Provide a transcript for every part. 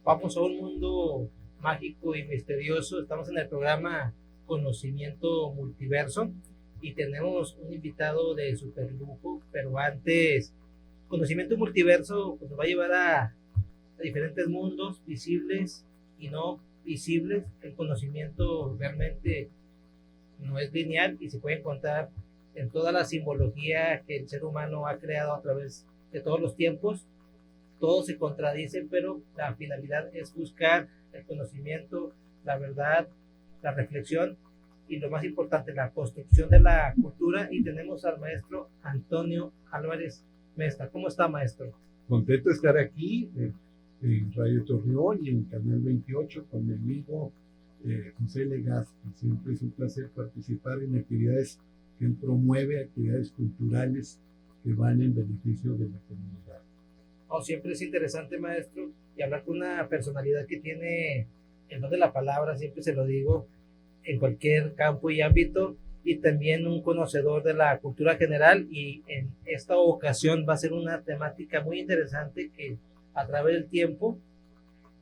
Vamos a un mundo mágico y misterioso. Estamos en el programa Conocimiento Multiverso y tenemos un invitado de super lujo, pero antes, Conocimiento Multiverso pues, nos va a llevar a diferentes mundos visibles y no visibles. El conocimiento realmente no es lineal y se puede encontrar en toda la simbología que el ser humano ha creado a través de todos los tiempos. Todos se contradicen, pero la finalidad es buscar el conocimiento, la verdad, la reflexión y lo más importante, la construcción de la cultura. Y tenemos al maestro Antonio Álvarez Mesta. ¿Cómo está, maestro? Contento de estar aquí en Radio Torreón y en Canal 28 con mi amigo José Legazpi. Siempre es un placer participar en actividades que él promueve, actividades culturales que van en beneficio de la comunidad. Oh, siempre es interesante, maestro, y hablar con una personalidad que tiene el don de la palabra, siempre se lo digo, en cualquier campo y ámbito, y también un conocedor de la cultura general. Y en esta ocasión va a ser una temática muy interesante que a través del tiempo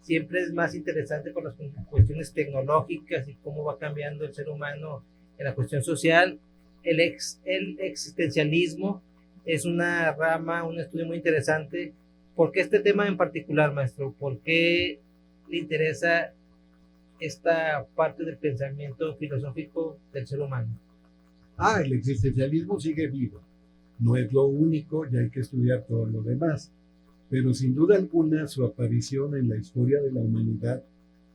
siempre es más interesante con las cuestiones tecnológicas y cómo va cambiando el ser humano en la cuestión social. El existencialismo es una rama, un estudio muy interesante. ¿Por qué este tema en particular, maestro? ¿Por qué le interesa esta parte del pensamiento filosófico del ser humano? El existencialismo sigue vivo. No es lo único, ya hay que estudiar todo lo demás. Pero sin duda alguna su aparición en la historia de la humanidad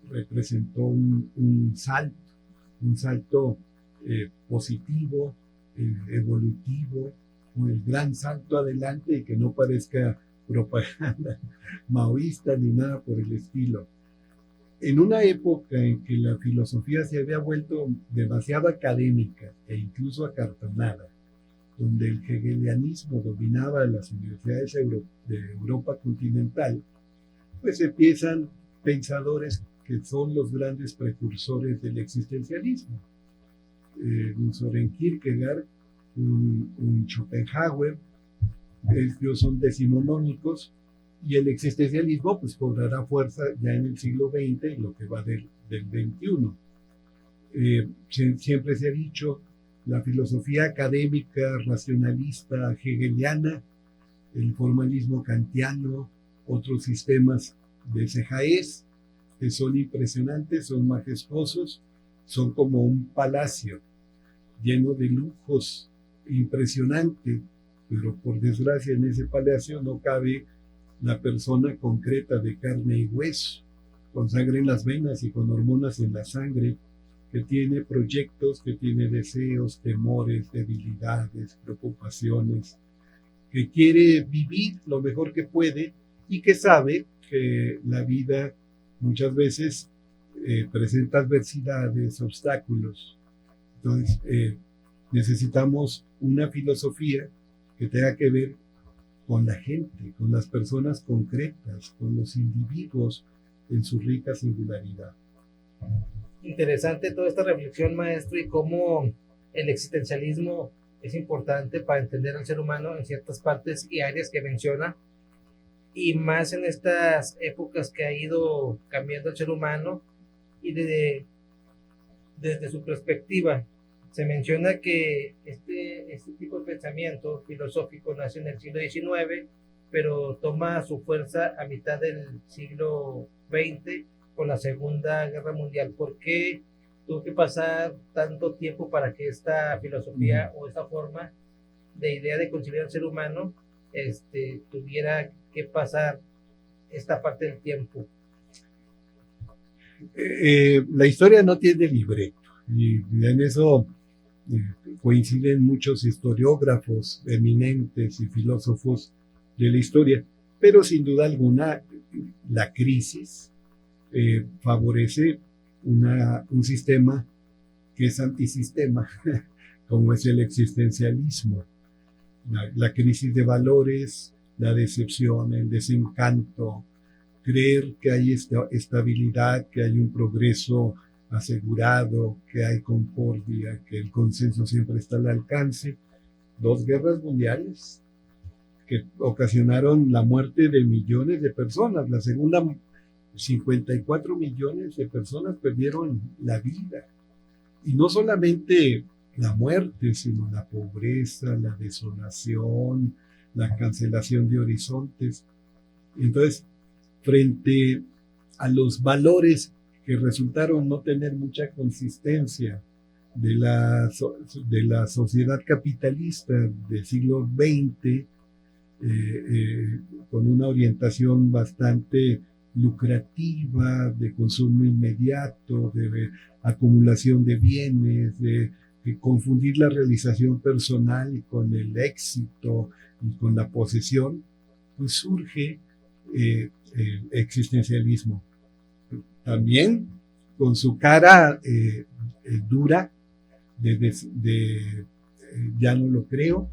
representó un salto positivo, evolutivo, el gran salto adelante y que no parezca propaganda maoísta ni nada por el estilo. En una época en que la filosofía se había vuelto demasiado académica e incluso acartonada, donde el hegelianismo dominaba las universidades de Europa continental, pues empiezan pensadores que son los grandes precursores del existencialismo. Un Soren Kierkegaard, un Schopenhauer, ellos son decimonónicos, y el existencialismo pues cobrará fuerza ya en el siglo XX y lo que va del XXI. Siempre se ha dicho, la filosofía académica, racionalista, hegeliana, el formalismo kantiano, otros sistemas de Sejaez, que son impresionantes, son majestuosos, son como un palacio lleno de lujos, impresionante, pero por desgracia en ese palacio no cabe la persona concreta de carne y hueso, con sangre en las venas y con hormonas en la sangre, que tiene proyectos, que tiene deseos, temores, debilidades, preocupaciones, que quiere vivir lo mejor que puede y que sabe que la vida muchas veces presenta adversidades, obstáculos. Entonces, necesitamos una filosofía que tenga que ver con la gente, con las personas concretas, con los individuos en su rica singularidad. Interesante toda esta reflexión, maestro, y cómo el existencialismo es importante para entender al ser humano en ciertas partes y áreas que menciona, y más en estas épocas que ha ido cambiando el ser humano y desde su perspectiva. Se menciona que este tipo de pensamiento filosófico nace en el siglo XIX, pero toma su fuerza a mitad del siglo XX con la Segunda Guerra Mundial. ¿Por qué tuvo que pasar tanto tiempo para que esta filosofía o esta forma de idea de conciliar al ser humano tuviera que pasar esta parte del tiempo? La historia no tiene libreto y en eso coinciden muchos historiógrafos eminentes y filósofos de la historia, pero sin duda alguna la crisis favorece un sistema que es antisistema, como es el existencialismo. La crisis de valores, la decepción, el desencanto, creer que hay estabilidad, que hay un progreso asegurado, que hay concordia, que el consenso siempre está al alcance. 2 guerras mundiales que ocasionaron la muerte de millones de personas. La segunda 54 millones de personas perdieron la vida. Y no solamente la muerte, sino la pobreza, la desolación, la cancelación de horizontes. Entonces, frente a los valores que resultaron no tener mucha consistencia de la sociedad capitalista del siglo XX, con una orientación bastante lucrativa, de consumo inmediato, de acumulación de bienes, de confundir la realización personal con el éxito y con la posesión, pues surge el existencialismo. También con su cara dura de ya no lo creo,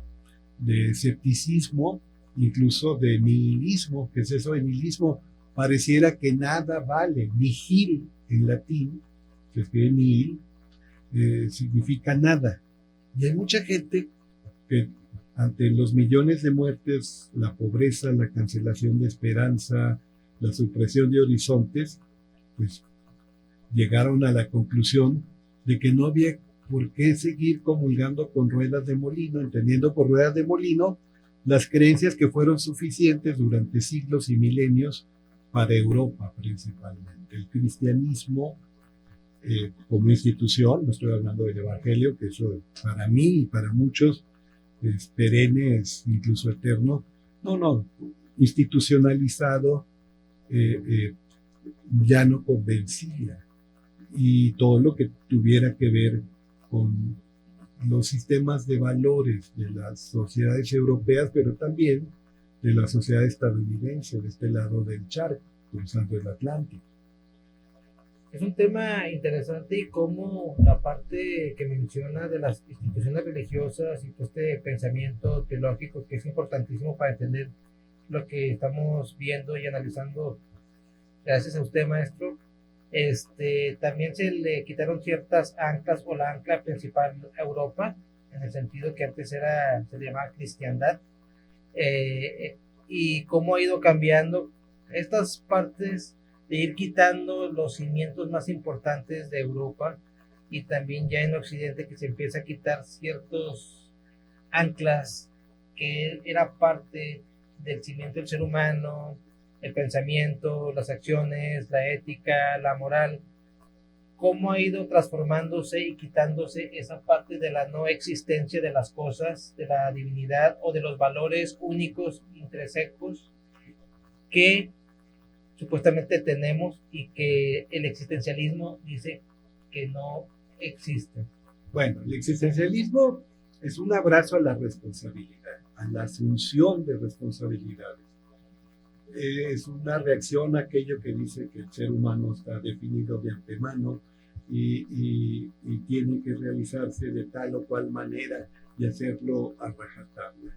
de escepticismo, incluso de nihilismo. ¿Qué es eso de nihilismo? Pareciera que nada vale. Nihil en latín, que escribe nihil, significa nada. Y hay mucha gente que ante los millones de muertes, la pobreza, la cancelación de esperanza, la supresión de horizontes, pues llegaron a la conclusión de que no había por qué seguir comulgando con ruedas de molino, entendiendo por ruedas de molino las creencias que fueron suficientes durante siglos y milenios para Europa principalmente. El cristianismo como institución, no estoy hablando del evangelio, que eso para mí y para muchos es perenne, es incluso eterno, no, institucionalizado, ya no convencía. Y todo lo que tuviera que ver con los sistemas de valores de las sociedades europeas, pero también de la sociedad estadounidense, de este lado del charco, cruzando el Atlántico. Es un tema interesante y cómo la parte que menciona de las instituciones religiosas y todo este pensamiento teológico que es importantísimo para entender lo que estamos viendo y analizando gracias a usted, maestro. También se le quitaron ciertas anclas o la ancla principal a Europa, en el sentido que antes se le llamaba cristiandad, y cómo ha ido cambiando estas partes de ir quitando los cimientos más importantes de Europa y también ya en Occidente que se empieza a quitar ciertos anclas que era parte del cimiento del ser humano, el pensamiento, las acciones, la ética, la moral, cómo ha ido transformándose y quitándose esa parte de la no existencia de las cosas, de la divinidad o de los valores únicos, intrínsecos que supuestamente tenemos y que el existencialismo dice que no existen. Bueno, el existencialismo es un abrazo a la responsabilidad, a la asunción de responsabilidades. Es una reacción a aquello que dice que el ser humano está definido de antemano y tiene que realizarse de tal o cual manera y hacerlo a rajatabla.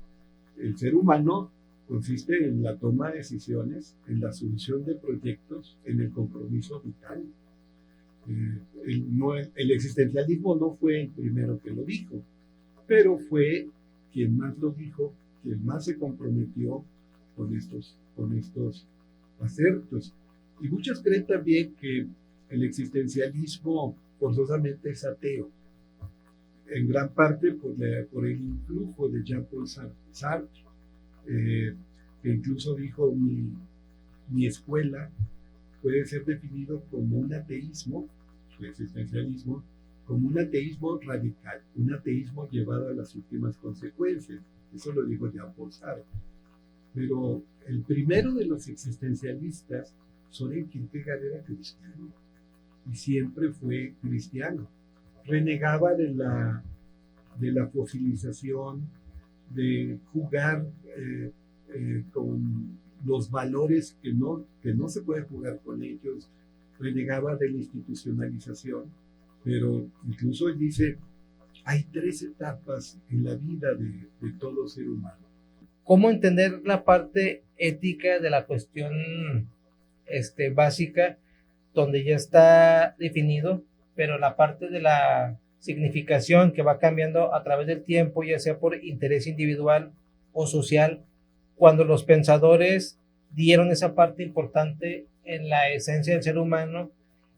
El ser humano consiste en la toma de decisiones, en la solución de proyectos, en el compromiso vital. El existencialismo no fue el primero que lo dijo, pero fue quien más lo dijo, quien más se comprometió con estos acertos. Y muchos creen también que el existencialismo forzosamente es ateo, en gran parte por el influjo de Jean-Paul Sartre, que incluso dijo mi escuela puede ser definido como un ateísmo, su existencialismo, como un ateísmo radical, un ateísmo llevado a las últimas consecuencias. Eso lo dijo Jean-Paul Sartre. Pero el primero de los existencialistas, Søren Kierkegaard, era cristiano y siempre fue cristiano. Renegaba de la fosilización, de jugar con los valores que no se puede jugar con ellos, renegaba de la institucionalización, pero incluso él dice, hay 3 etapas en la vida de todo ser humano. ¿Cómo entender la parte ética de la cuestión básica, donde ya está definido, pero la parte de la significación que va cambiando a través del tiempo, ya sea por interés individual o social, cuando los pensadores dieron esa parte importante en la esencia del ser humano,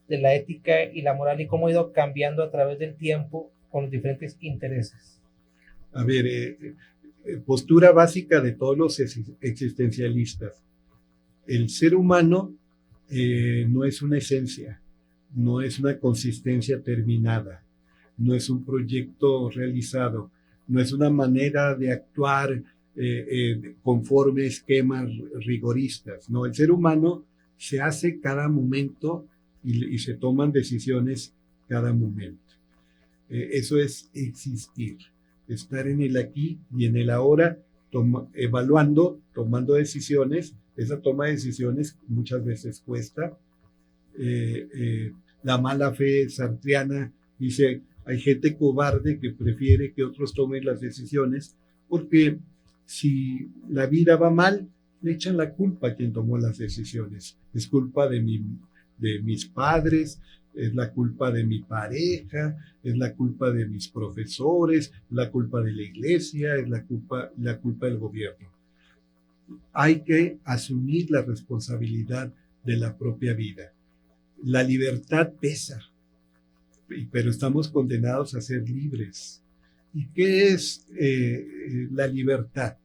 de la ética y la moral, y cómo ha ido cambiando a través del tiempo con los diferentes intereses. A ver, postura básica de todos los existencialistas. El ser humano no es una esencia, no es una consistencia terminada, no es un proyecto realizado, no es una manera de actuar conforme esquemas rigoristas. No, el ser humano se hace cada momento y se toman decisiones cada momento. Eso es existir, estar en el aquí y en el ahora, evaluando, tomando decisiones. Esa toma de decisiones muchas veces cuesta. La mala fe sartreana dice, hay gente cobarde que prefiere que otros tomen las decisiones, porque si la vida va mal, le echan la culpa a quien tomó las decisiones. Es culpa de mis padres, es la culpa de mi pareja, es la culpa de mis profesores, es la culpa de la iglesia, es la culpa del gobierno. Hay que asumir la responsabilidad de la propia vida. La libertad pesa, pero estamos condenados a ser libres. ¿Y qué es la libertad?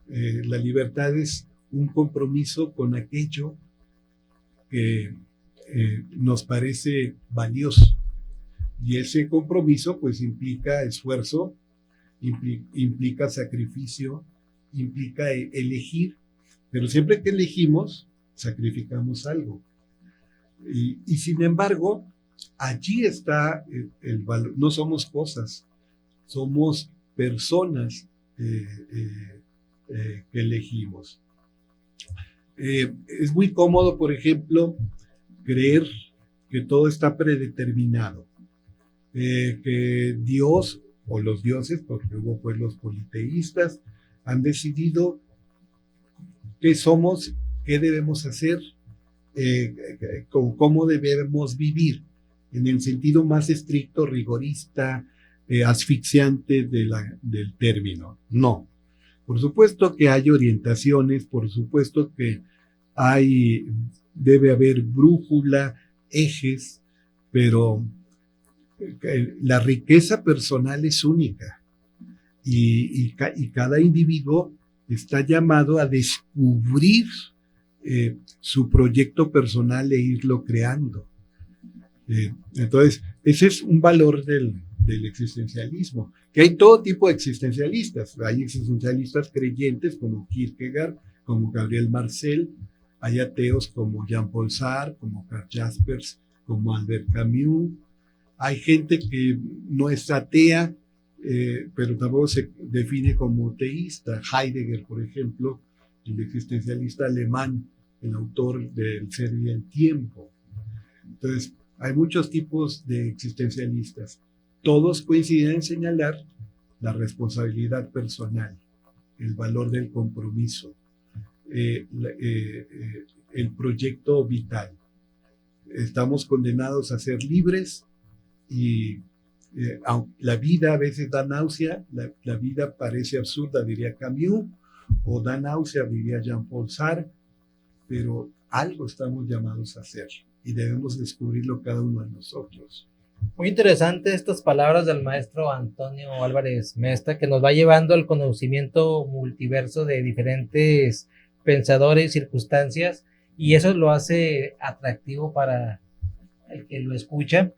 La libertad es un compromiso con aquello que nos parece valioso. Y ese compromiso pues implica esfuerzo, implica sacrificio, implica elegir, pero siempre que elegimos, sacrificamos algo. Y sin embargo, allí está el valor. No somos cosas, somos personas que elegimos. Es muy cómodo, por ejemplo, creer que todo está predeterminado, que Dios o los dioses, porque hubo pueblos politeístas, han decidido qué somos, qué debemos hacer, cómo debemos vivir, en el sentido más estricto, rigorista, asfixiante del término. No. Por supuesto que hay orientaciones, por supuesto que debe haber brújula, ejes, pero la riqueza personal es única y cada individuo está llamado a descubrir su proyecto personal e irlo creando. Entonces, ese es un valor del existencialismo, que hay todo tipo de existencialistas. Hay existencialistas creyentes como Kierkegaard, como Gabriel Marcel, hay ateos como Jean-Paul Sartre, como Karl Jaspers, como Albert Camus. Hay gente que no es atea, pero tampoco se define como teísta. Heidegger, por ejemplo, el existencialista alemán, el autor del Ser y el Tiempo. Entonces, hay muchos tipos de existencialistas. Todos coinciden en señalar la responsabilidad personal, el valor del compromiso, el proyecto vital. Estamos condenados a ser libres y la vida a veces da náusea, la vida parece absurda, diría Camus, o da náusea, diría Jean-Paul Sartre, pero algo estamos llamados a hacer y debemos descubrirlo cada uno de nosotros. Muy interesante estas palabras del maestro Antonio Álvarez Mesta, que nos va llevando al conocimiento multiverso de diferentes pensadores y circunstancias, y eso lo hace atractivo para el que lo escucha.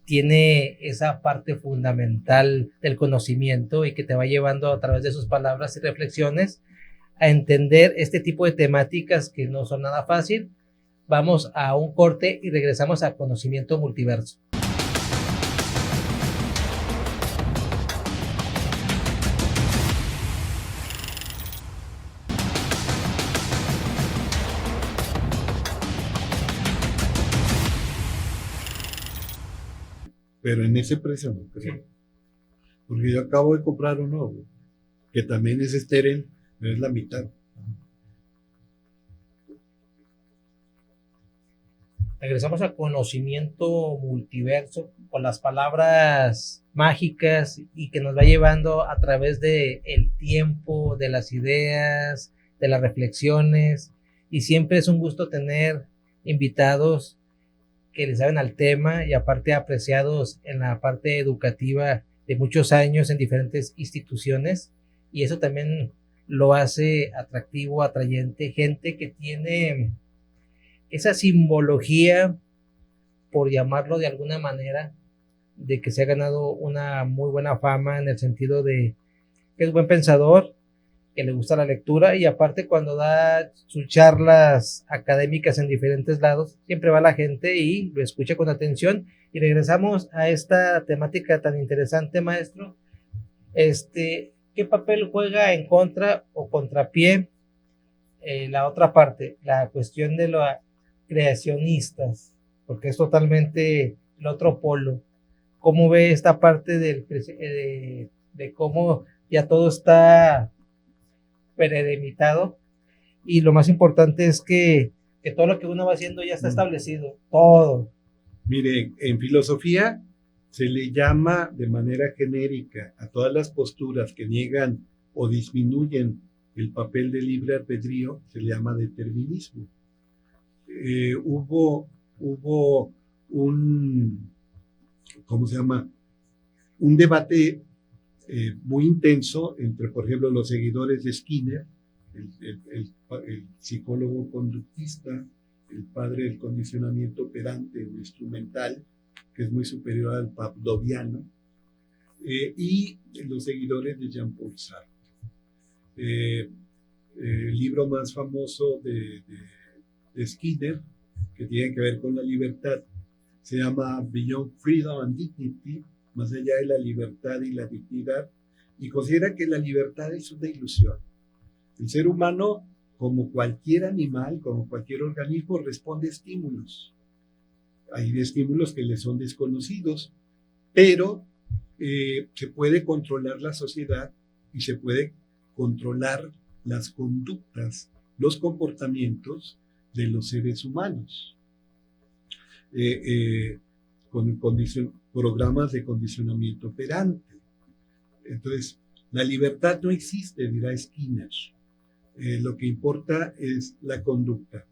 Tiene esa parte fundamental del conocimiento y que te va llevando a través de sus palabras y reflexiones a entender este tipo de temáticas que no son nada fácil. Vamos a un corte y regresamos a Conocimiento Multiverso. Pero en ese precio no creo. Porque yo acabo de comprar uno que también es estéril, pero es la mitad. Regresamos a Conocimiento Multiverso con las palabras mágicas y que nos va llevando a través de el tiempo, de las ideas, de las reflexiones, y siempre es un gusto tener invitados que le saben al tema y aparte apreciados en la parte educativa de muchos años en diferentes instituciones, y eso también lo hace atractivo, atrayente, gente que tiene esa simbología, por llamarlo de alguna manera, de que se ha ganado una muy buena fama en el sentido de que es buen pensador, que le gusta la lectura y aparte cuando da sus charlas académicas en diferentes lados, siempre va la gente y lo escucha con atención. Y regresamos a esta temática tan interesante, maestro. ¿Qué papel juega en contra o contrapié la otra parte, la cuestión de los creacionistas? Porque es totalmente el otro polo. ¿Cómo ve esta parte de cómo ya todo está predelimitado? Y lo más importante es que todo lo que uno va haciendo ya está establecido, todo. Mire, en filosofía se le llama de manera genérica a todas las posturas que niegan o disminuyen el papel del libre albedrío, se le llama determinismo. Hubo un, ¿cómo se llama? Un debate muy intenso entre, por ejemplo, los seguidores de Skinner, el psicólogo conductista, el padre del condicionamiento operante o instrumental, que es muy superior al pavloviano, y los seguidores de Jean-Paul Sartre. El libro más famoso de Skinner, que tiene que ver con la libertad, se llama Beyond Freedom and Dignity, más allá de la libertad y la dignidad, y considera que la libertad es una ilusión. El ser humano, como cualquier animal, como cualquier organismo, responde a estímulos. Hay estímulos que le son desconocidos, pero se puede controlar la sociedad y se puede controlar las conductas, los comportamientos de los seres humanos. Con programas de condicionamiento operante. Entonces, la libertad no existe, dirá Skinner. Lo que importa es la conducta.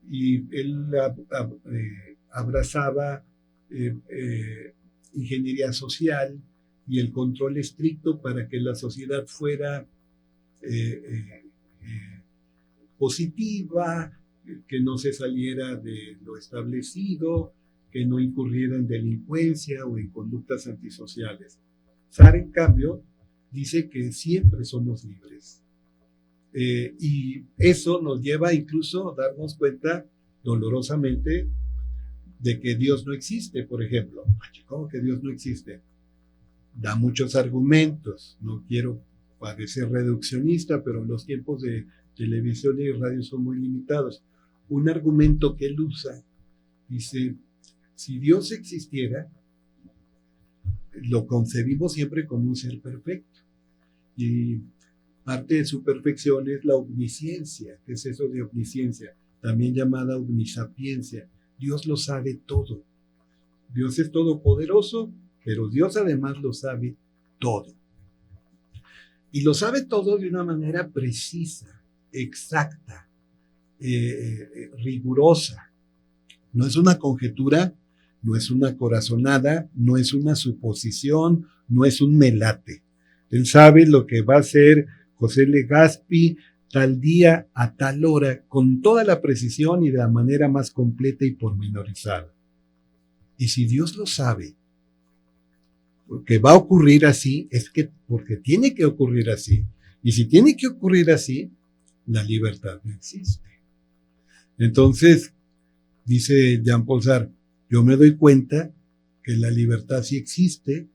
Y él abrazaba ingeniería social y el control estricto para que la sociedad fuera positiva, que no se saliera de lo establecido, que no incurriera en delincuencia o en conductas antisociales. Sartre, en cambio, dice que siempre somos libres. Y eso nos lleva incluso a darnos cuenta dolorosamente de que Dios no existe, por ejemplo. ¿Cómo que Dios no existe? Da muchos argumentos. No quiero parecer reduccionista, pero los tiempos de televisión y radio son muy limitados. Un argumento que él usa, dice, si Dios existiera, lo concebimos siempre como un ser perfecto. Y parte de su perfección es la omnisciencia. ¿Qué es eso de omnisciencia? También llamada omnisapiencia. Dios lo sabe todo. Dios es todopoderoso, pero Dios además lo sabe todo. Y lo sabe todo de una manera precisa, exacta, rigurosa. No es una conjetura, no es una corazonada, no es una suposición, no es un melate. Él sabe lo que va a hacer José Legazpi tal día a tal hora, con toda la precisión y de la manera más completa y pormenorizada. Y si Dios lo sabe, porque va a ocurrir así, es que porque tiene que ocurrir así. Y si tiene que ocurrir así, la libertad no existe. Entonces, dice Jean-Paul Sartre, yo me doy cuenta que la libertad sí existe,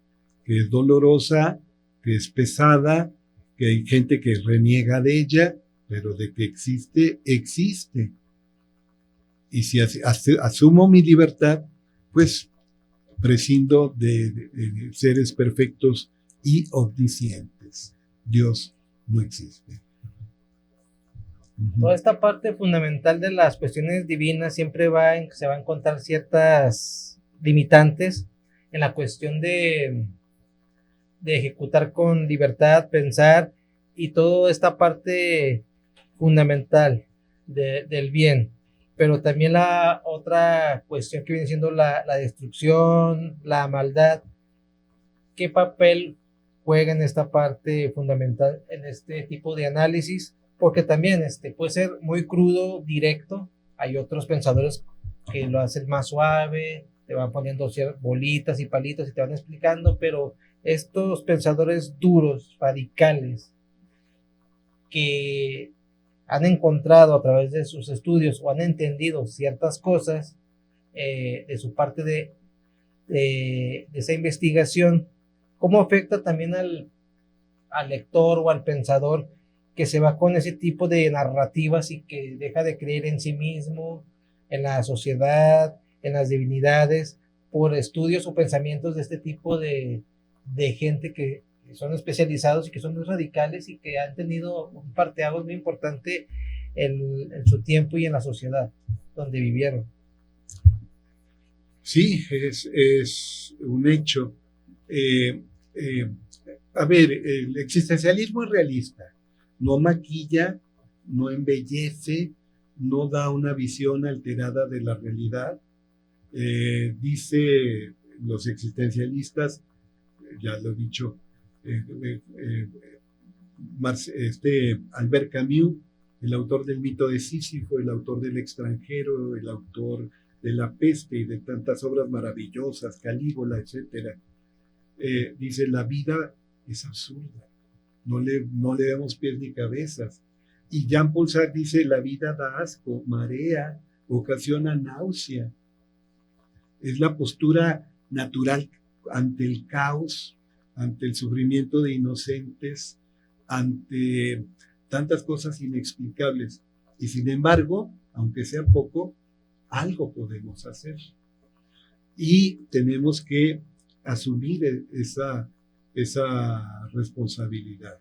que es dolorosa, que es pesada, que hay gente que reniega de ella, pero de que existe, existe. Y si asumo mi libertad, pues prescindo de seres perfectos y omniscientes. Dios no existe. Toda esta parte fundamental de las cuestiones divinas siempre se va a encontrar ciertas limitantes en la cuestión de ejecutar con libertad, pensar y toda esta parte fundamental del bien. pero también la otra cuestión que viene siendo la destrucción, la maldad. ¿Qué papel juega en esta parte fundamental en este tipo de análisis? Porque también puede ser muy crudo, directo. Hay otros pensadores que lo hacen más suave, te van poniendo bolitas y palitos y te van explicando, pero estos pensadores duros, radicales, que han encontrado a través de sus estudios o han entendido ciertas cosas de su parte de esa investigación, ¿cómo afecta también al lector o al pensador que se va con ese tipo de narrativas y que deja de creer en sí mismo, en la sociedad, en las divinidades, por estudios o pensamientos de este tipo de gente que son especializados y que son muy radicales y que han tenido un parteaguas muy importante en su tiempo y en la sociedad donde vivieron? Sí, es un hecho. Eh, eh, a ver, el existencialismo es realista, no maquilla, no embellece, no da una visión alterada de la realidad. Dice los existencialistas, ya lo he dicho, Albert Camus, el autor del mito de Sísifo, el autor del extranjero, el autor de La peste y de tantas obras maravillosas, Calígula, etcétera, dice: la vida es absurda, no le damos pies ni cabezas. Y Jean-Paul Sartre dice: la vida da asco, marea, ocasiona náusea. Es la postura natural ante el caos, ante el sufrimiento de inocentes, ante tantas cosas inexplicables. Y sin embargo, aunque sea poco, algo podemos hacer. Y tenemos que asumir esa responsabilidad.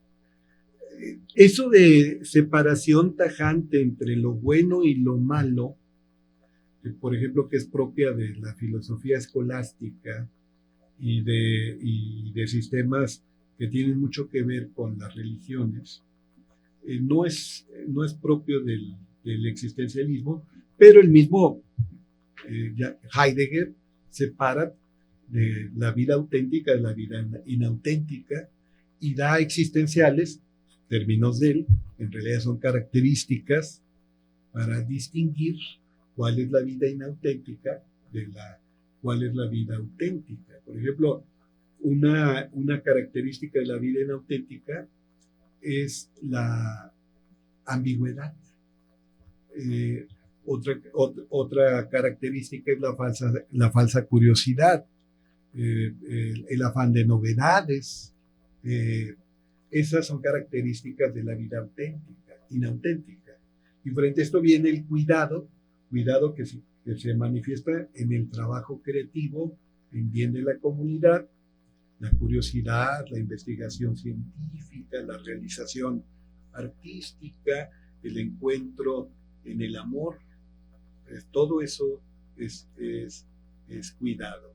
Eso de separación tajante entre lo bueno y lo malo, por ejemplo, que es propia de la filosofía escolástica y de sistemas que tienen mucho que ver con las religiones, no es propio del existencialismo, pero el mismo Heidegger separa de la vida auténtica de la vida inauténtica y da existenciales, términos de él, en realidad son características para distinguir cuál es la vida inauténtica de cuál es la vida auténtica. Por ejemplo, una característica de la vida inauténtica es la ambigüedad. Otra característica es la falsa curiosidad, el afán de novedades. Esas son características de la vida inauténtica. Y frente a esto viene el cuidado que se manifiesta en el trabajo creativo, en bien de la comunidad, la curiosidad, la investigación científica, la realización artística, el encuentro en el amor. Todo eso es cuidado.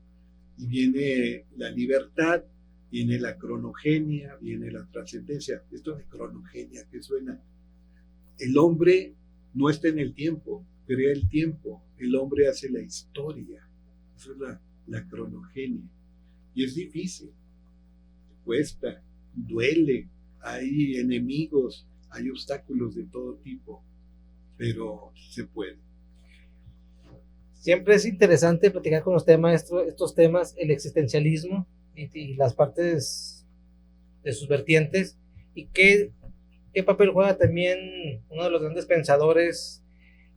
Y viene la libertad, viene la cronogenia, viene la trascendencia. Esto de cronogenia, ¿qué suena? El hombre no está en el tiempo, crea el tiempo. El hombre hace la historia. Eso es la cronogenia. Y es difícil, cuesta, duele, hay enemigos, hay obstáculos de todo tipo, pero se puede. Siempre es interesante platicar con usted, maestro, estos temas, el existencialismo y las partes de sus vertientes, y qué papel juega también uno de los grandes pensadores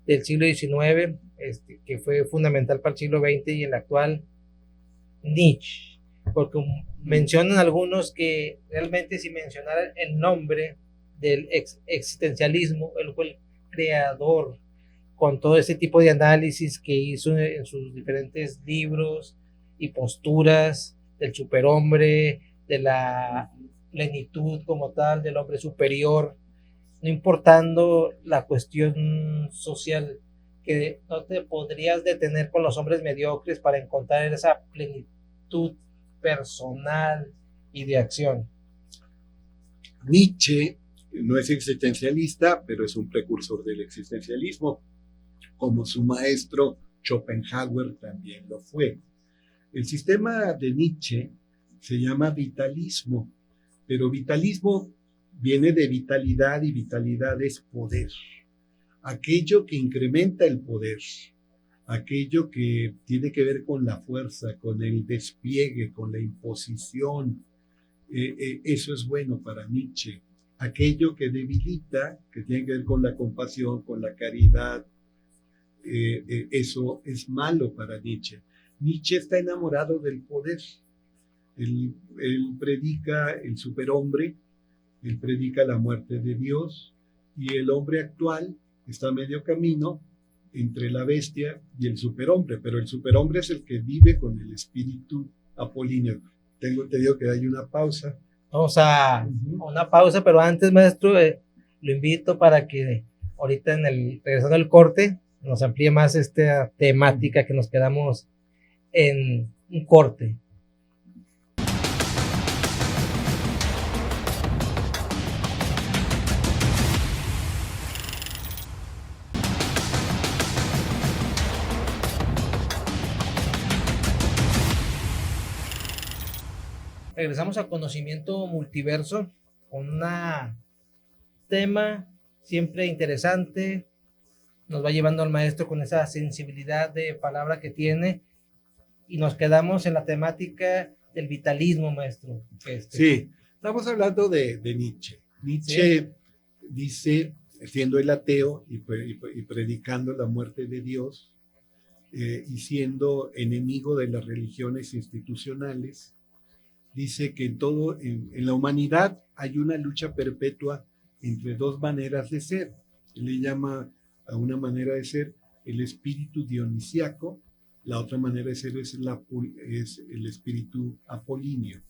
del siglo XIX, que fue fundamental para el siglo XX y el actual, Nietzsche, porque mencionan algunos que realmente, sin mencionar el nombre del existencialismo, él fue el creador con todo ese tipo de análisis que hizo en sus diferentes libros y posturas del superhombre, de la plenitud como tal, del hombre superior, no importando la cuestión social, que no te podrías detener con los hombres mediocres para encontrar esa plenitud personal y de acción. Nietzsche no es existencialista, pero es un precursor del existencialismo. como su maestro Schopenhauer también lo fue. El sistema de Nietzsche se llama vitalismo, pero vitalismo viene de vitalidad y vitalidad es poder. Aquello que incrementa el poder, aquello que tiene que ver con la fuerza, con el despliegue, con la imposición, eso es bueno para Nietzsche. Aquello que debilita, que tiene que ver con la compasión, con la caridad, eso es malo para Nietzsche. Nietzsche está enamorado del poder. Él predica el superhombre, él predica la muerte de Dios, y el hombre actual está a medio camino entre la bestia y el superhombre, pero el superhombre es el que vive con el espíritu apolíneo. Te digo que hay una pausa. Vamos a una pausa, pero antes, maestro, lo invito para que ahorita regresando al corte, nos amplíe más esta temática que nos quedamos en un corte. Regresamos a Conocimiento Multiverso con un tema siempre interesante. Nos va llevando al maestro con esa sensibilidad de palabra que tiene y nos quedamos en la temática del vitalismo, maestro. Sí, estamos hablando de Nietzsche. Nietzsche dice, siendo el ateo y predicando la muerte de Dios y siendo enemigo de las religiones institucionales, dice que en la humanidad hay una lucha perpetua entre dos maneras de ser. Él le llama a una manera de ser el espíritu dionisiaco, la otra manera de ser es el espíritu apolíneo.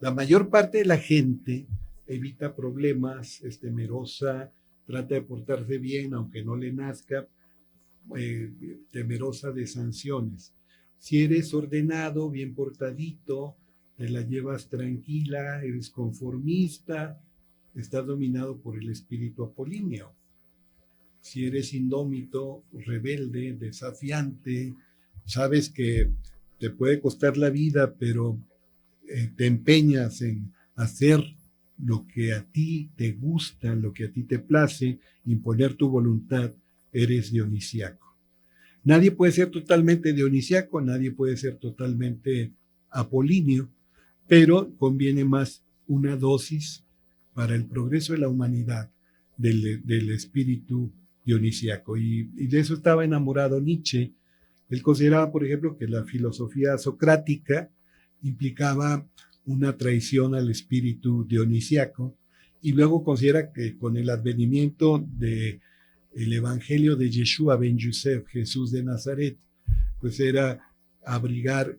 La mayor parte de la gente evita problemas, es temerosa, trata de portarse bien aunque no le nazca, temerosa de sanciones. Si eres ordenado, bien portadito, te la llevas tranquila, eres conformista, estás dominado por el espíritu apolíneo. Si eres indómito, rebelde, desafiante, sabes que te puede costar la vida, pero te empeñas en hacer lo que a ti te gusta, lo que a ti te place, imponer tu voluntad, eres dionisiaco. Nadie puede ser totalmente dionisiaco, nadie puede ser totalmente apolíneo, pero conviene más una dosis para el progreso de la humanidad del espíritu dionisiaco. Y de eso estaba enamorado Nietzsche. Él consideraba, por ejemplo, que la filosofía socrática implicaba una traición al espíritu dionisiaco, y luego considera que con el advenimiento del evangelio de Yeshua ben Yosef, Jesús de Nazaret, pues era abrigar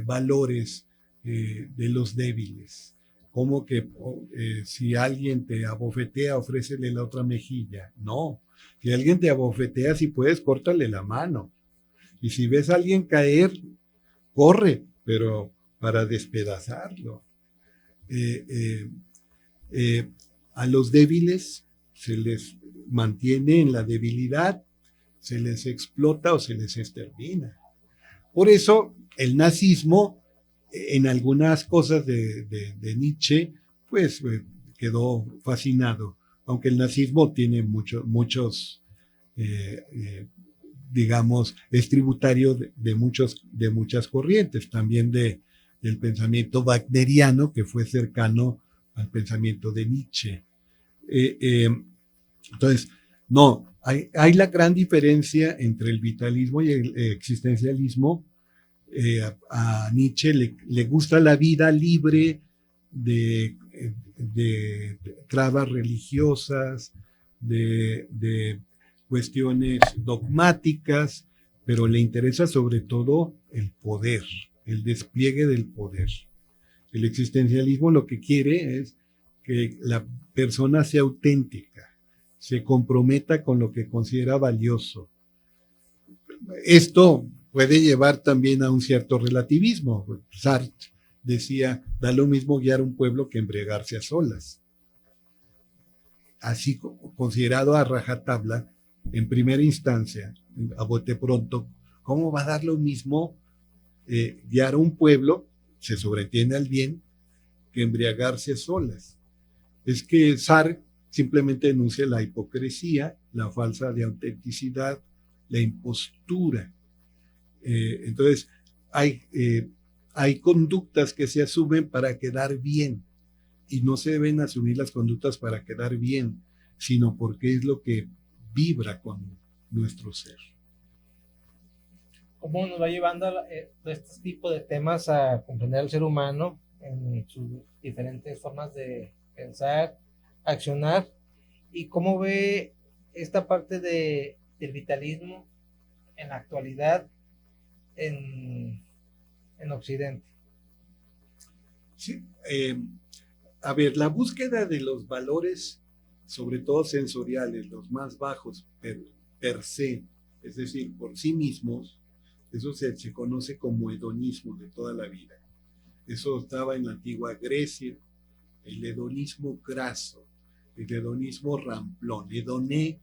valores de los débiles, como que si alguien te abofetea, ofrécele la otra mejilla. No, si alguien te abofetea, si puedes, córtale la mano. Y si ves a alguien caer, corre, pero para despedazarlo. A los débiles se les mantiene en la debilidad, se les explota o se les extermina. Por eso el nazismo, en algunas cosas de Nietzsche, pues quedó fascinado, aunque el nazismo tiene muchos digamos, es tributario de muchas corrientes, también del pensamiento wagneriano, que fue cercano al pensamiento de Nietzsche. Entonces, no, hay la gran diferencia entre el vitalismo y el existencialismo. A Nietzsche le gusta la vida libre de trabas religiosas, de cuestiones dogmáticas, pero le interesa sobre todo el poder, el despliegue del poder. El existencialismo lo que quiere es que la persona sea auténtica, se comprometa con lo que considera valioso. Esto puede llevar también a un cierto relativismo. Sartre decía, da lo mismo guiar un pueblo que embriagarse a solas. Así considerado a rajatabla, en primera instancia, a bote pronto, ¿cómo va a dar lo mismo guiar a un pueblo, se sobreentiende al bien, que embriagarse a solas? Es que Sartre simplemente denuncia la hipocresía, la falsa de autenticidad, la impostura. Entonces, hay conductas que se asumen para quedar bien, y no se deben asumir las conductas para quedar bien, sino porque es lo que vibra con nuestro ser. ¿Cómo nos va llevando este tipo de temas a comprender al ser humano en sus diferentes formas de pensar, accionar? ¿Y cómo ve esta parte del vitalismo en la actualidad en Occidente? Sí, a ver, la búsqueda de los valores, sobre todo sensoriales, los más bajos per se, es decir, por sí mismos, eso se conoce como hedonismo de toda la vida. Eso estaba en la antigua Grecia, el hedonismo craso, el hedonismo ramplón. Hedoné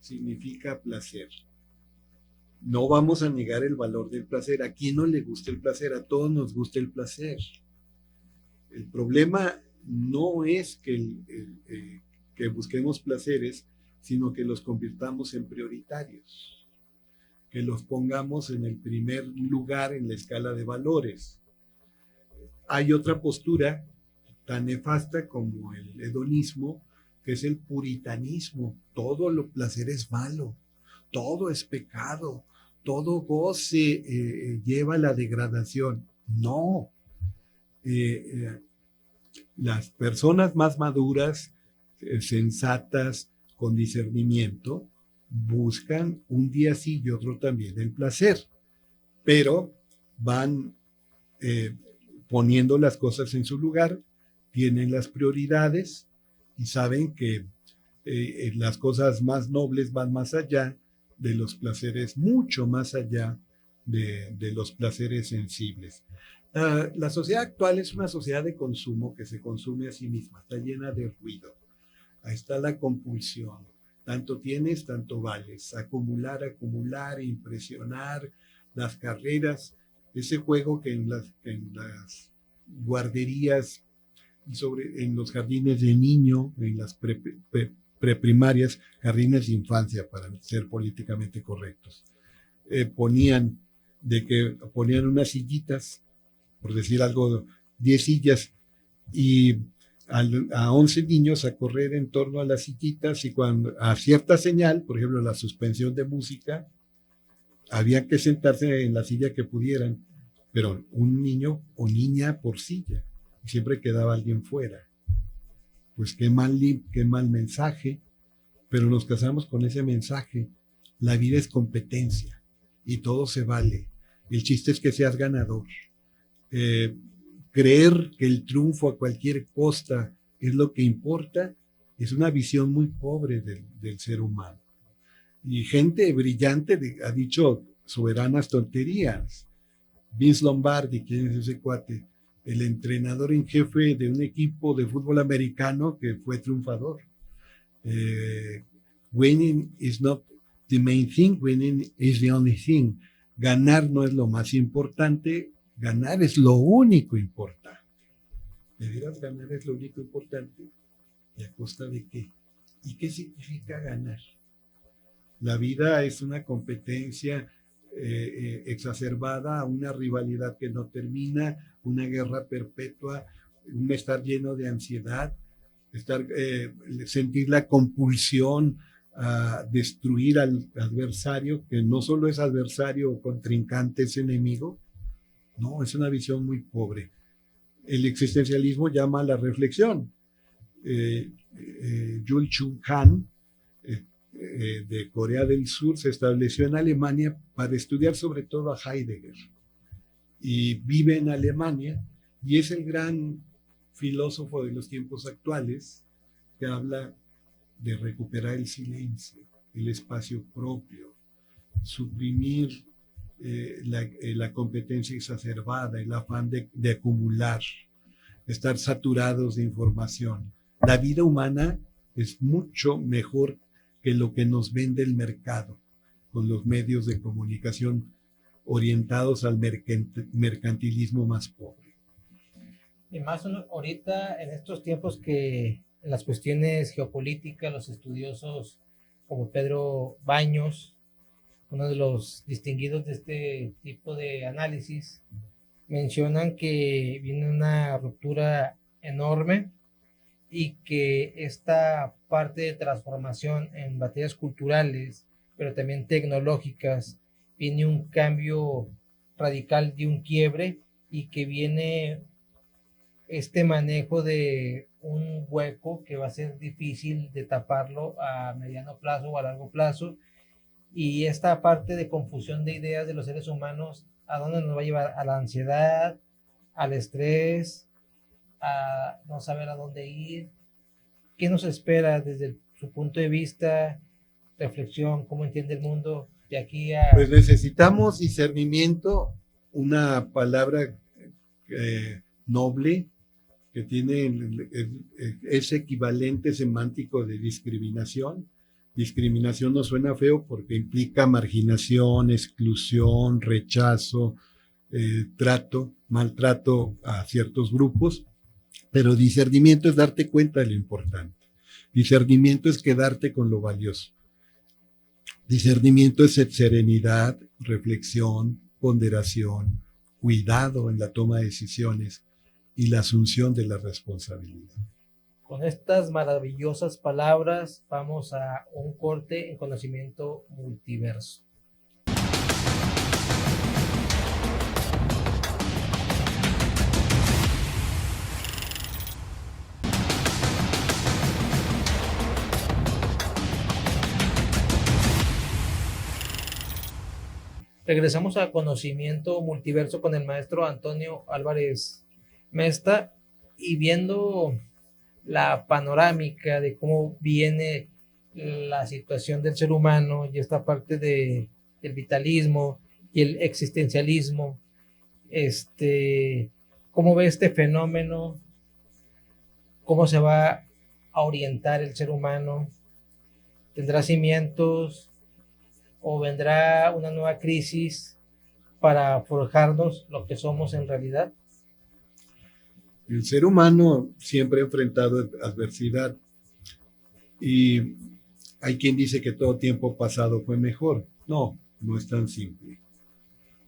significa placer. No vamos a negar el valor del placer. ¿A quién no le gusta el placer? A todos nos gusta el placer. El problema no es que busquemos placeres, sino que los convirtamos en prioritarios, que los pongamos en el primer lugar en la escala de valores. Hay otra postura tan nefasta como el hedonismo, que es el puritanismo. Todo lo placer es malo, todo es pecado, todo goce lleva a la degradación. No. Las personas más maduras, sensatas, con discernimiento, buscan un día sí y otro también el placer, pero van poniendo las cosas en su lugar, tienen las prioridades y saben que las cosas más nobles van más allá de los placeres, mucho más allá de los placeres sensibles. La sociedad actual es una sociedad de consumo que se consume a sí misma, está llena de ruido. Ahí está la compulsión. Tanto tienes, tanto vales. Acumular, acumular, impresionar, las carreras, ese juego que en las guarderías y en los jardines de niño, en las preprimarias, jardines de infancia, para ser políticamente correctos, ponían unas sillitas, por decir algo, 10 sillas, y a 11 niños a correr en torno a las sillitas, y cuando a cierta señal, por ejemplo la suspensión de música, había que sentarse en la silla que pudieran, pero un niño o niña por silla, y siempre quedaba alguien fuera. Pues qué mal mensaje, pero nos casamos con ese mensaje. La vida es competencia y todo se vale. El chiste es que seas ganador. Creer que el triunfo a cualquier costa es lo que importa es una visión muy pobre del ser humano. Y gente brillante ha dicho soberanas tonterías. Vince Lombardi, ¿quién es ese cuate? El entrenador en jefe de un equipo de fútbol americano que fue triunfador. Winning is not the main thing, winning is the only thing. Ganar no es lo más importante, ganar es lo único importante. ¿De veras ganar es lo único importante? ¿Y a costa de qué? ¿Y qué significa ganar? La vida es una competencia exacerbada, una rivalidad que no termina, una guerra perpetua, un estar lleno de ansiedad, sentir la compulsión a destruir al adversario, que no solo es adversario o contrincante, es enemigo. No, es una visión muy pobre. El existencialismo llama a la reflexión. Yul Chung Han, de Corea del Sur, se estableció en Alemania para estudiar sobre todo a Heidegger, y vive en Alemania y es el gran filósofo de los tiempos actuales, que habla de recuperar el silencio, el espacio propio, suprimir la competencia exacerbada, el afán de acumular, estar saturados de información. La vida humana es mucho mejor que lo que nos vende el mercado con los medios de comunicación orientados al mercantilismo más pobre. Y más ahorita en estos tiempos que en las cuestiones geopolíticas, los estudiosos como Pedro Baños, uno de los distinguidos de este tipo de análisis, mencionan que viene una ruptura enorme y que esta parte de transformación en materias culturales, pero también tecnológicas, viene un cambio radical de un quiebre y que viene este manejo de un hueco que va a ser difícil de taparlo a mediano plazo o a largo plazo, y esta parte de confusión de ideas de los seres humanos, ¿a dónde nos va a llevar? A la ansiedad, al estrés, a no saber a dónde ir. ¿Qué nos espera desde su punto de vista, reflexión, cómo entiende el mundo de aquí a...? Pues necesitamos discernimiento, una palabra noble, que tiene ese equivalente semántico de discriminación. Discriminación no suena feo porque implica marginación, exclusión, rechazo, maltrato a ciertos grupos, pero discernimiento es darte cuenta de lo importante. Discernimiento es quedarte con lo valioso. Discernimiento es serenidad, reflexión, ponderación, cuidado en la toma de decisiones y la asunción de la responsabilidad. Con estas maravillosas palabras vamos a un corte en Conocimiento Multiverso. Regresamos a Conocimiento Multiverso con el maestro Antonio Álvarez Mesta, y viendo la panorámica de cómo viene la situación del ser humano y esta parte del vitalismo y el existencialismo, ¿cómo ve este fenómeno? ¿Cómo se va a orientar el ser humano? ¿Tendrá cimientos o vendrá una nueva crisis para forjarnos lo que somos en realidad? El ser humano siempre ha enfrentado adversidad y hay quien dice que todo tiempo pasado fue mejor. No, no es tan simple.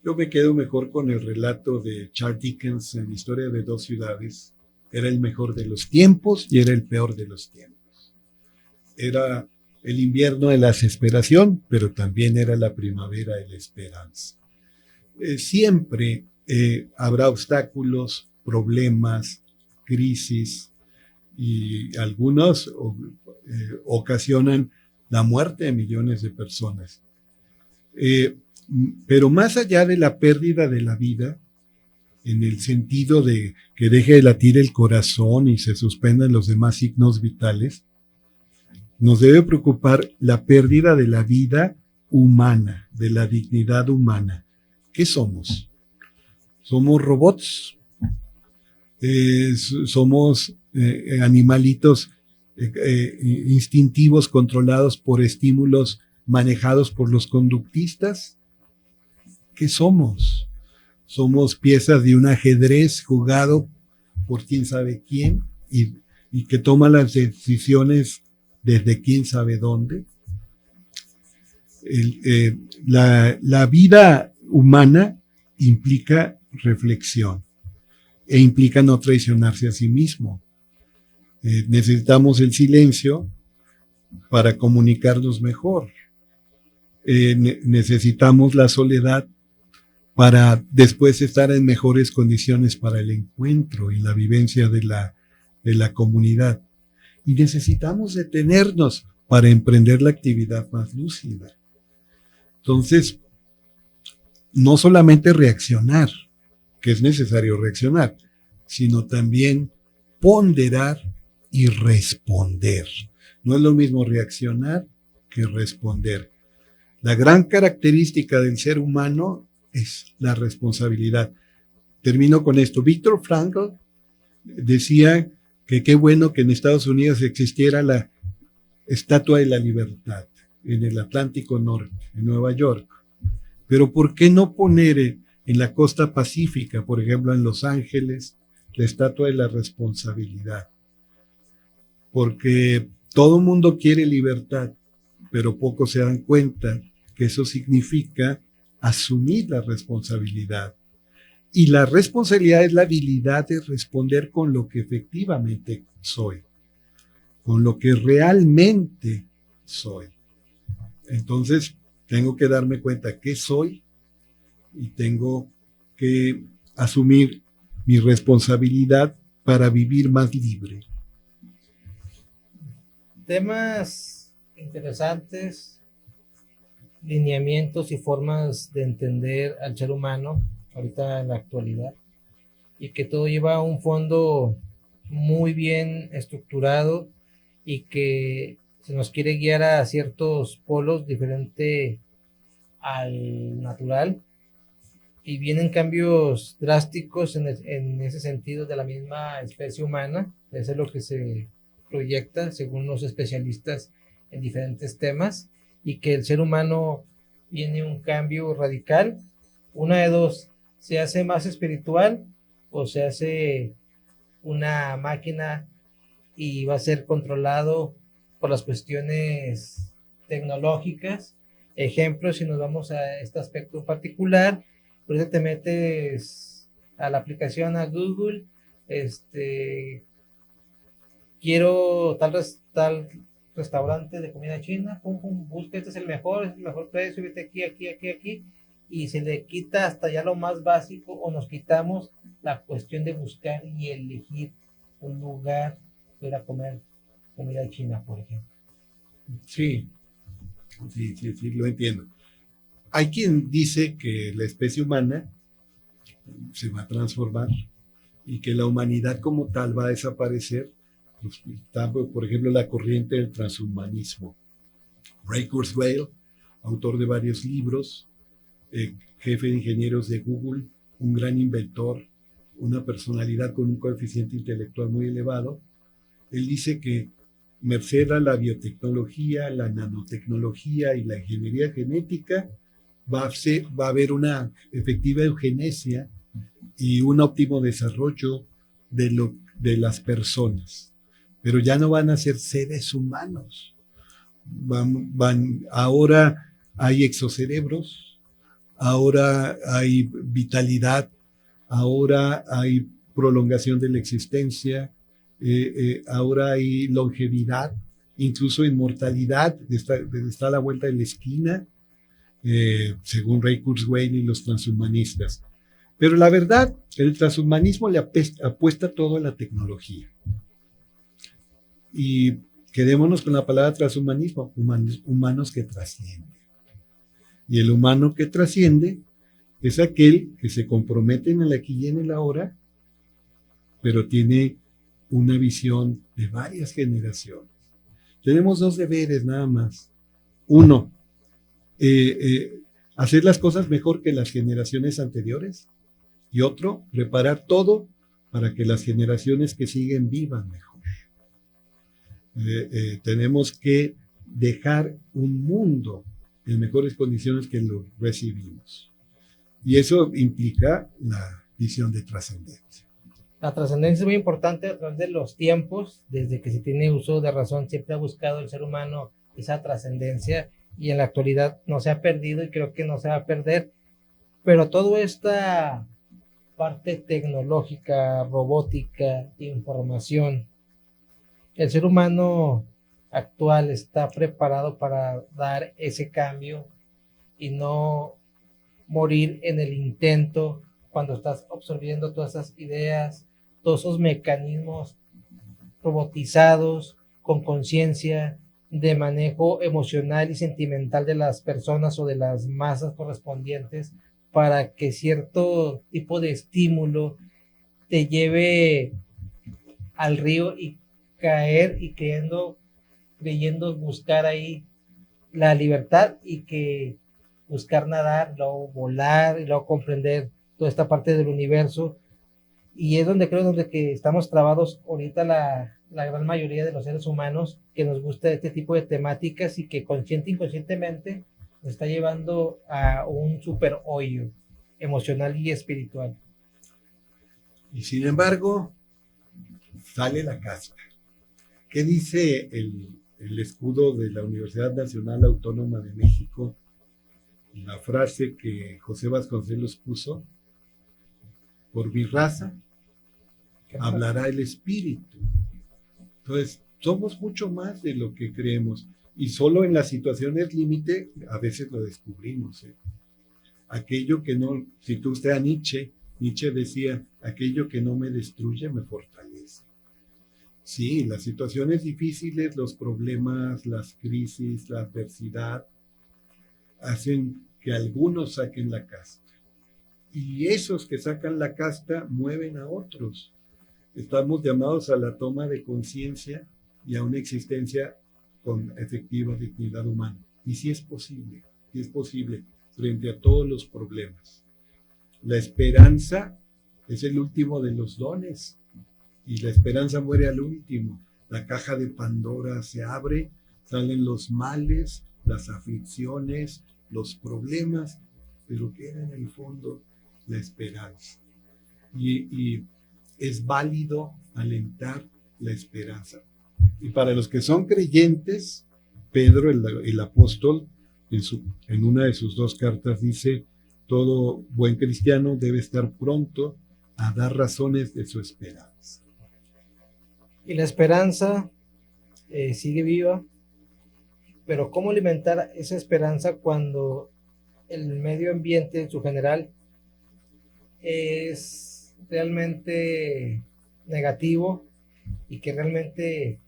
Yo me quedo mejor con el relato de Charles Dickens en Historia de dos ciudades. Era el mejor de los tiempos y era el peor de los tiempos. Era el invierno de la desesperación, pero también era la primavera de la esperanza. Siempre habrá obstáculos, problemas, crisis, y algunos ocasionan la muerte de millones de personas. Pero más allá de la pérdida de la vida, en el sentido de que deje de latir el corazón y se suspendan los demás signos vitales, nos debe preocupar la pérdida de la vida humana, de la dignidad humana. ¿Qué somos? ¿Somos robots? Somos animalitos instintivos controlados por estímulos manejados por los conductistas. ¿Qué somos? Somos piezas de un ajedrez jugado por quién sabe quién y que toma las decisiones desde quién sabe dónde. La vida humana implica reflexión e implica no traicionarse a sí mismo. Necesitamos el silencio para comunicarnos mejor. Necesitamos la soledad para después estar en mejores condiciones para el encuentro y la vivencia de la comunidad. Y necesitamos detenernos para emprender la actividad más lúcida. Entonces, no solamente reaccionar, que es necesario reaccionar, sino también ponderar y responder. No es lo mismo reaccionar que responder. La gran característica del ser humano es la responsabilidad. Termino con esto. Viktor Frankl decía que qué bueno que en Estados Unidos existiera Estatua de la Libertad en el Atlántico Norte, en Nueva York. Pero ¿por qué no poner en la costa pacífica, por ejemplo, en Los Ángeles, la Estatua de la Responsabilidad? Porque todo el mundo quiere libertad, pero pocos se dan cuenta que eso significa asumir la responsabilidad. Y la responsabilidad es la habilidad de responder con lo que efectivamente soy, con lo que realmente soy. Entonces, tengo que darme cuenta qué soy y tengo que asumir mi responsabilidad para vivir más libre. Temas interesantes, lineamientos y formas de entender al ser humano ahorita en la actualidad, y que todo lleva un fondo muy bien estructurado y que se nos quiere guiar a ciertos polos diferente al natural, y vienen cambios drásticos en ese sentido de la misma especie humana. Eso es lo que se proyecta según los especialistas en diferentes temas, y que el ser humano viene un cambio radical. Una de dos: se hace más espiritual o se hace una máquina y va a ser controlado por las cuestiones tecnológicas. Ejemplo, si nos vamos a este aspecto particular, pues te metes a la aplicación, a Google, quiero tal restaurante de comida china, pum, pum, busca, este es el mejor precio, vete aquí, y se le quita hasta ya lo más básico, o nos quitamos la cuestión de buscar y elegir un lugar para comer comida china, por ejemplo. Sí, lo entiendo. Hay quien dice que la especie humana se va a transformar y que la humanidad como tal va a desaparecer. Pues, está, por ejemplo, la corriente del transhumanismo. Ray Kurzweil, autor de varios libros, jefe de ingenieros de Google, un gran inventor, una personalidad con un coeficiente intelectual muy elevado, él dice que merced a la biotecnología, la nanotecnología y la ingeniería genética, va a haber una efectiva eugenesia y un óptimo desarrollo de las personas. Pero ya no van a ser seres humanos. Ahora hay exocerebros, ahora hay vitalidad, ahora hay prolongación de la existencia, ahora hay longevidad, incluso inmortalidad, está a la vuelta de la esquina, según Ray Kurzweil y los transhumanistas. Pero la verdad, el transhumanismo le apuesta todo a la tecnología. Y quedémonos con la palabra transhumanismo, humanos que trascienden. Y el humano que trasciende es aquel que se compromete en el aquí y en el ahora, pero tiene una visión de varias generaciones. Tenemos dos deberes nada más. Uno, hacer las cosas mejor que las generaciones anteriores, y otro, preparar todo para que las generaciones que siguen vivan mejor. Tenemos que dejar un mundo en mejores condiciones que lo recibimos. Y eso implica la visión de trascendencia. La trascendencia es muy importante a través de los tiempos. Desde que se tiene uso de razón, siempre ha buscado el ser humano esa trascendencia, y en la actualidad no se ha perdido y creo que no se va a perder. Pero toda esta parte tecnológica, robótica, información, el ser humano actual está preparado para dar ese cambio y no morir en el intento cuando estás absorbiendo todas esas ideas, todos esos mecanismos robotizados con conciencia de manejo emocional y sentimental de las personas o de las masas correspondientes, para que cierto tipo de estímulo te lleve al río y caer y creyendo buscar ahí la libertad, y que buscar nadar, luego volar y luego comprender toda esta parte del universo. Y es donde creo que estamos trabados ahorita la gran mayoría de los seres humanos, que nos gusta este tipo de temáticas y que consciente e inconscientemente nos está llevando a un super hoyo emocional y espiritual. Y sin embargo, sale la casta. ¿Qué dice el escudo de la Universidad Nacional Autónoma de México? La frase que José Vasconcelos puso: por mi raza hablará el espíritu. Entonces, somos mucho más de lo que creemos, y solo en las situaciones límite a veces lo descubrimos. Aquello que no, si tú usted a Nietzsche decía, aquello que no me destruye me fortalece. Sí, las situaciones difíciles, los problemas, las crisis, la adversidad, hacen que algunos saquen la casta. Y esos que sacan la casta mueven a otros. Estamos llamados a la toma de conciencia y a una existencia con efectiva dignidad humana. Y sí es posible frente a todos los problemas. La esperanza es el último de los dones, y la esperanza muere al último. La caja de Pandora se abre, salen los males, las aflicciones, los problemas, pero queda en el fondo la esperanza. Y es válido alentar la esperanza. Y para los que son creyentes, Pedro, el apóstol, en una de sus 2 cartas dice: todo buen cristiano debe estar pronto a dar razones de su esperanza. Y la esperanza sigue viva, pero ¿cómo alimentar esa esperanza cuando el medio ambiente en su general es realmente negativo y que realmente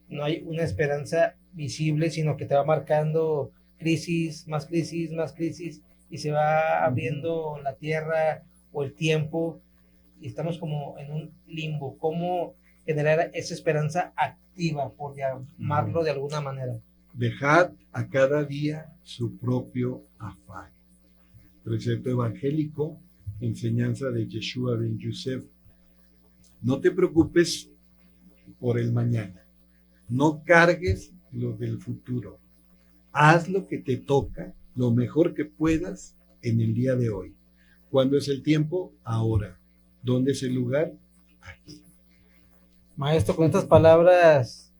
no hay una esperanza visible, sino que te va marcando crisis, más crisis, más crisis, y se va abriendo la tierra o el tiempo y estamos como en un limbo? ¿Cómo generar esa esperanza activa, por llamarlo de alguna manera? Dejad a cada día su propio afán. Precepto evangélico, enseñanza de Yeshua ben Yosef. No te preocupes por el mañana. No cargues lo del futuro. Haz lo que te toca, lo mejor que puedas en el día de hoy. ¿Cuándo es el tiempo? Ahora. ¿Dónde es el lugar? Aquí. Maestro, con estas palabras,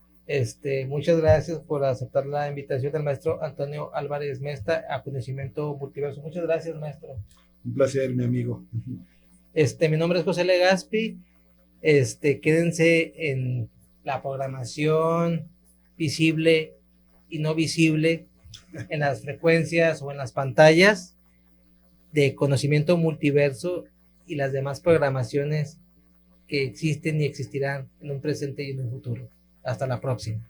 muchas gracias por aceptar la invitación del maestro Antonio Álvarez Mesta a Conocimiento Multiverso. Muchas gracias, maestro. Un placer, mi amigo. Mi nombre es José Legaspi. Quédense en la programación visible y no visible, en las frecuencias o en las pantallas de Conocimiento Multiverso y las demás programaciones que existen y existirán en un presente y en un futuro. Hasta la próxima.